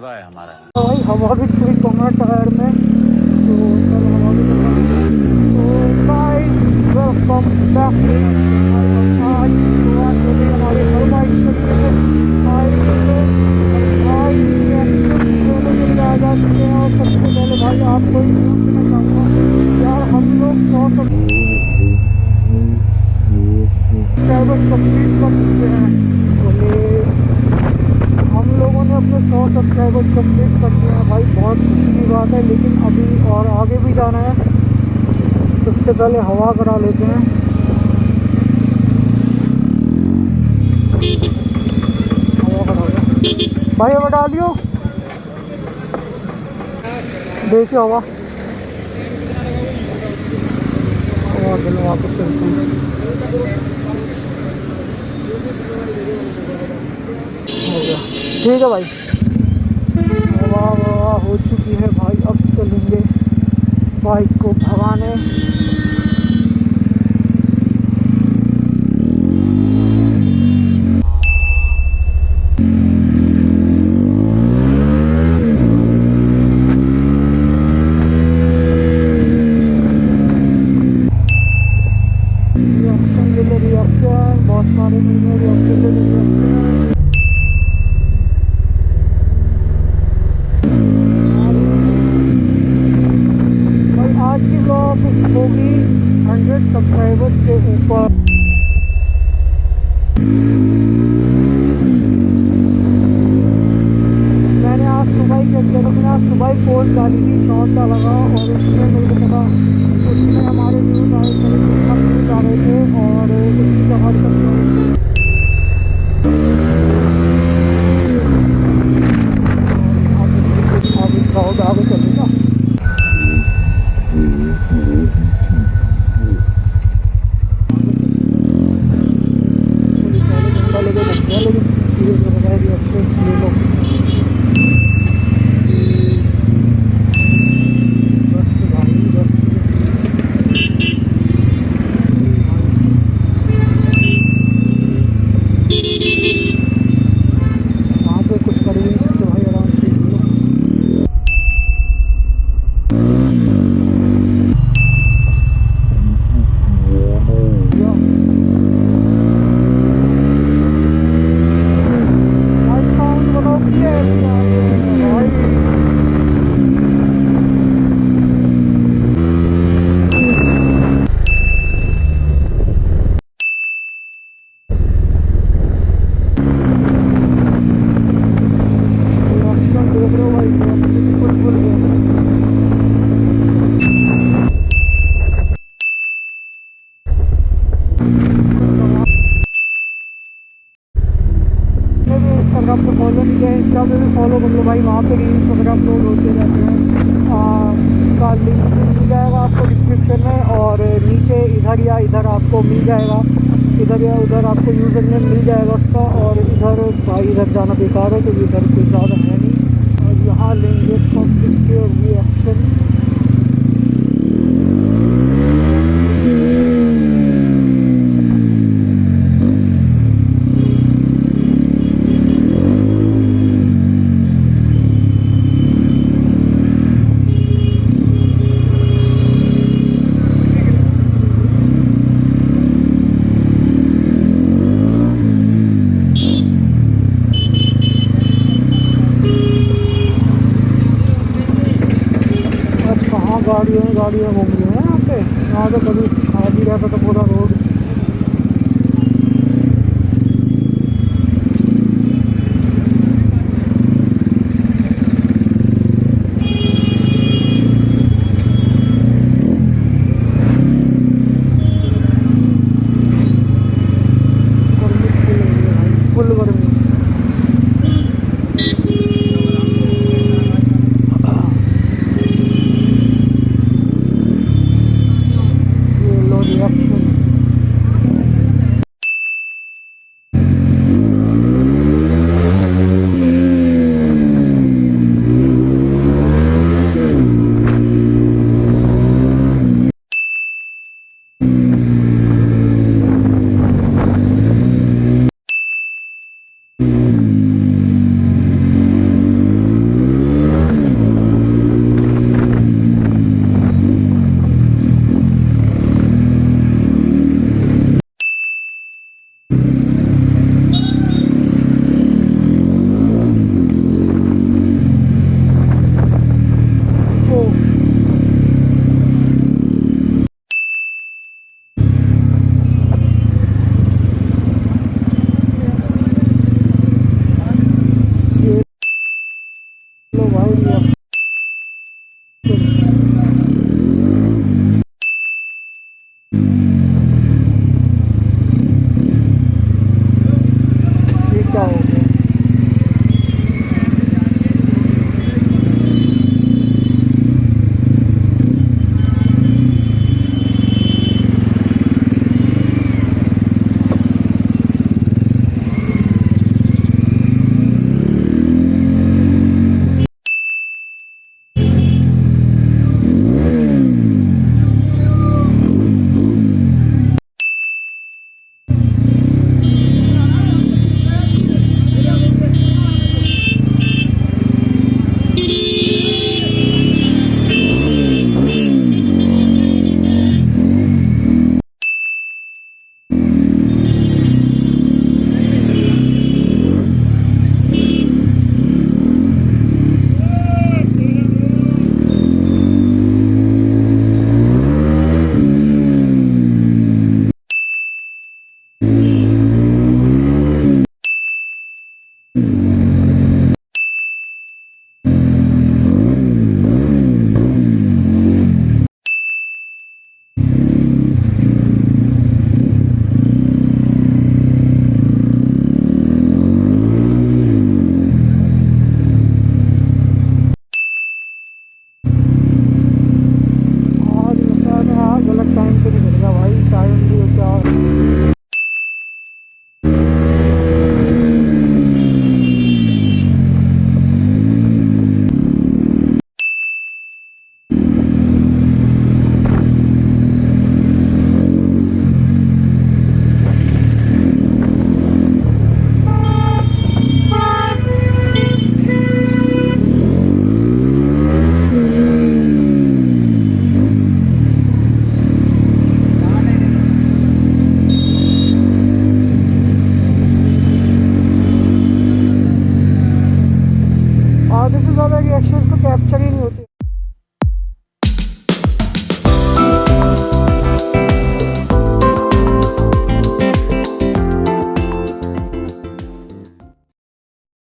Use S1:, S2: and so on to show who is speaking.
S1: जज्बा है हमारा।
S2: तो भाई हवा भी थोड़ी कम है टायर में, तो कल हवा भी कम है। तो गाइस वेलकम बैक। आज शुरुआत हो गई हमारे हर बाइक तरीके से बाइक से भाई दोनों जगह आ जा चुके हैं। और सबसे पहले भाई आपको पूछना चाहूँगा यार, हम लोग 100 सब्सक्राइबर्स कंप्लीट कर चुके हैं। बोले हम लोगों ने अपने 100 सब्सक्राइबर्स कंप्लीट कर दिए हैं भाई, बहुत खुशी की बात है। लेकिन अभी और आगे भी जाना है। सबसे पहले हवा करा लेते हैं। हवा करा दो भाई, हवा डालियो, देखिए हवा हवा चलो वापस चलते हैं। हो गया, ठीक है भाई, हवा हवा हो चुकी है भाई। अब चलेंगे बाइक को भगाने। रिएक्शन ले ले, रिएक्शन बहुत सारे मिल रहे, रिएक्शन ले ले, रिएक्शन। आज की ब्लॉग होगी 100 सब्सक्राइबर्स के ऊपर। मैंने आज सुबह ही चेक किया था, मैंने आज सुबह ही पोस्ट डाली थी, शॉर्ट डाला था, और उसमें मेरे को पता, उसमें हमारे व्यूज़ आए थे, व्यूज़ आ रहे थे, और उसकी हमारी सब्सक्राइब आगे चलेगा। इंस्टाग्राम पे फॉलो नहीं किया, इंस्टा पे भी फॉलो कर लो भाई, वहाँ पे रील्स वगैरह अपलोड होते रहते हैं। इसका लिंक मिल जाएगा आपको डिस्क्रिप्शन में, और नीचे इधर या इधर आपको मिल जाएगा, इधर या उधर आपको यूज़र नेम मिल जाएगा उसका। और इधर भाई इधर जाना बेकार है क्योंकि इधर कोई ज़्यादा है नहीं। और यहाँ लेंगे पब्लिक के रिएक्शन। गाड़ियाँ घूम रही हैं यहाँ पे। यहाँ तो कभी खाली रहता था पूरा रोड।